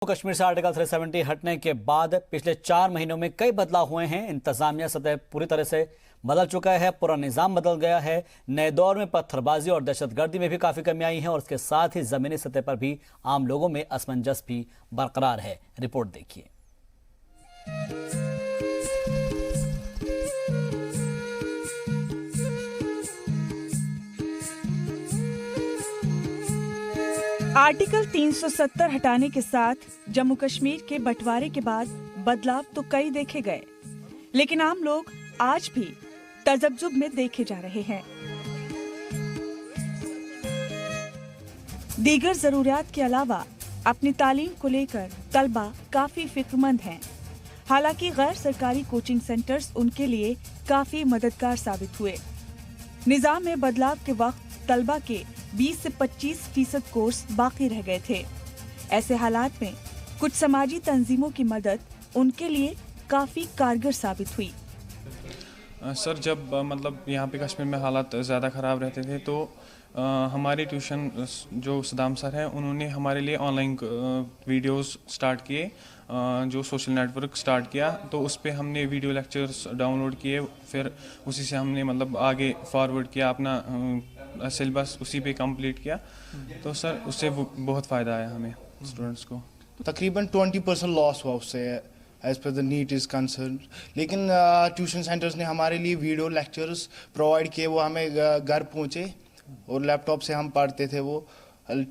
کشمیر سے آرٹیکل 370 ہٹنے کے بعد پچھلے 4 مہینوں میں کئی بدلاؤ ہوئے ہیں۔ انتظامیہ سطح پوری طرح سے بدل چکا ہے، پورا نظام بدل گیا ہے۔ نئے دور میں پتھر بازی اور دہشت گردی میں بھی کافی کمی آئی ہے، اور اس کے ساتھ ہی زمینی سطح پر بھی عام لوگوں میں اسمنجس بھی برقرار ہے۔ رپورٹ دیکھیے۔ آرٹیکل 370 ہٹانے کے ساتھ جموں کشمیر کے بٹوارے کے بعد بدلاؤ تو کئی دیکھے گئے، لیکن عام لوگ آج بھی تذبذب میں دیکھے جا رہے ہیں۔ دیگر ضروریات کے علاوہ اپنی تعلیم کو لے کر طلبہ کافی فکر مند ہیں۔ حالانکہ غیر سرکاری کوچنگ سینٹرز ان کے لیے کافی مددگار ثابت ہوئے۔ نظام میں بدلاؤ کے وقت طلبہ کے 20 سے 25% کورس باقی رہ گئے تھے۔ ایسے حالات میں کچھ سماجی تنظیموں کی مدد ان کے لیے کافی کارگر ثابت ہوئی۔ سر، جب یہاں پہ کشمیر میں حالات زیادہ خراب رہتے تھے تو ہماری ٹیوشن جو صدام سر ہیں انہوں نے ہمارے لیے آن لائن ویڈیوز سٹارٹ کیے، جو سوشل نیٹ ورک سٹارٹ کیا، تو اس پہ ہم نے ویڈیو لیکچرز ڈاؤن لوڈ کیے، پھر اسی سے ہم نے آگے فارورڈ کیا، اپنا سلیبس اسی پہ کمپلیٹ کیا۔ تو سر اس سے بہت فائدہ آیا ہمیں اسٹوڈنٹس کو۔ تقریباً 20% لاس ہوا اس سے as per the net is concern, لیکن ٹیوشن سینٹرز نے ہمارے لیے ویڈیو لیکچرز پرووائڈ کیے، وہ ہمیں گھر پہنچے اور لیپ ٹاپ سے ہم پڑھتے تھے۔ وہ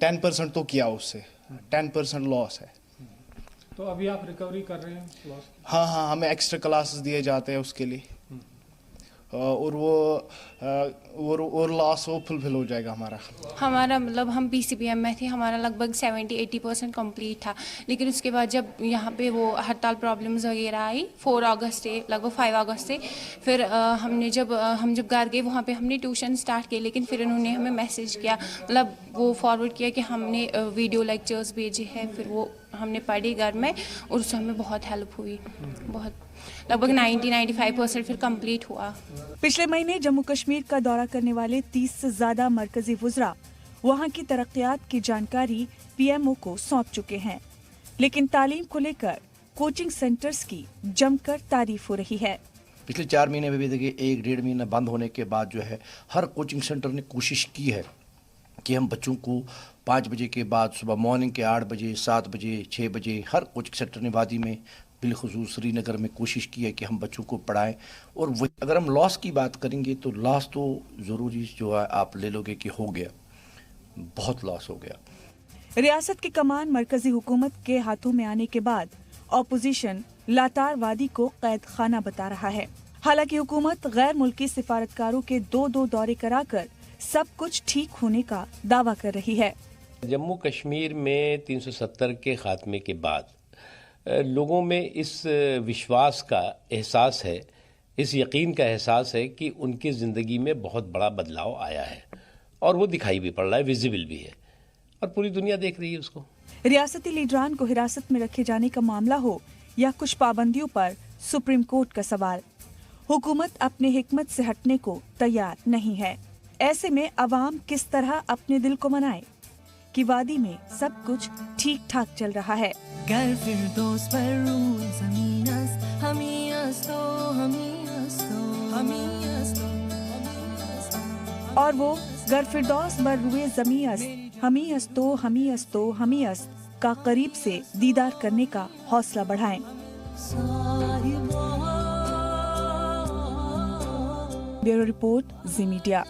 10% تو کیا اس سے 10% لاس ہے۔ تو ابھی آپ ریکوری کر رہے ہیں؟ ہاں، ہمیں ایکسٹرا کلاسز دیے جاتے ہیں اس کے لیے، اور وہ لاس وہ فلفل ہو جائے گا ہمارا ہم پی سی بی ایم میں تھے، ہمارا لگ بھگ 70-80% کمپلیٹ تھا، لیکن اس کے بعد جب یہاں پہ وہ ہڑتال پرابلمز وغیرہ آئی 4 اگست سے لگ بھگ 5 اگست سے، پھر ہم جب گھر گئے وہاں پہ ہم نے ٹیوشن سٹارٹ کی، لیکن پھر انہوں نے ہمیں میسیج کیا، وہ فارورڈ کیا کہ ہم نے ویڈیو لیکچرز بھیجے ہیں، پھر وہ ہم نے پڑھی گھر میں، اور اس سے ہمیں بہت ہیلپ ہوئی، بہت لگ بھگ 90-95% پھر کمپلیٹ ہوا۔ پچھلے مہینے جموں کشمیر کا دورہ کرنے والے 30 سے زیادہ مرکزی وزراء وہاں کی ترقیات کی جانکاری پی ایم او کو سونپ چکے ہیں، لیکن تعلیم کو لے کر کوچنگ سینٹرز کی جم کر تعریف ہو رہی ہے۔ پچھلے 4 مہینے میں بھی دیکھیے، 1-1.5 مہینہ بند ہونے کے بعد جو ہے ہر کوچنگ سینٹر نے کوشش کی ہے کہ ہم بچوں کو 5 بجے کے بعد صبح مارننگ کے 8 بجے 7 بجے 6 بجے ہر کوچنگ سینٹر نے وادی میں بالخصوص سری نگر میں کوشش کی ہے کہ ہم بچوں کو پڑھائیں۔ اور وہ اگر ہم لاس کی بات کریں گے تو لاس تو ضروری جو ہے آپ لے لو گے کہ ہو گیا، بہت لاس ہو گیا۔ ریاست کی کمان مرکزی حکومت کے ہاتھوں میں آنے کے بعد اپوزیشن لاتار وادی کو قید خانہ بتا رہا ہے۔ حالانکہ حکومت غیر ملکی سفارتکاروں کے 2 دورے کرا کر سب کچھ ٹھیک ہونے کا دعویٰ کر رہی ہے۔ جموں کشمیر میں 370 کے خاتمے کے بعد لوگوں میں اس وشواس کا احساس ہے، اس یقین کا احساس ہے کہ ان کی زندگی میں بہت بڑا بدلاؤ آیا ہے، اور وہ دکھائی بھی پڑ رہا ہے، ویزیبل بھی ہے، اور پوری دنیا دیکھ رہی ہے اس کو۔ ریاستی لیڈران کو حراست میں رکھے جانے کا معاملہ ہو یا کچھ پابندیوں پر سپریم کورٹ کا سوال، حکومت اپنے حکمت سے ہٹنے کو تیار نہیں ہے۔ ایسے میں عوام کس طرح اپنے دل کو منائے کہ وادی میں سب کچھ ٹھیک ٹھاک چل رہا ہے۔ گر فردوس پر روی زمین است، ہمیں است و ہمیں است و ہمیں است و، اور وہ گر فردوس بر روئے زمیں است، ہمیں است و ہمیں است و ہمیں است کا قریب سے دیدار کرنے کا حوصلہ بڑھائیں۔ بیورو رپورٹ، زی میڈیا۔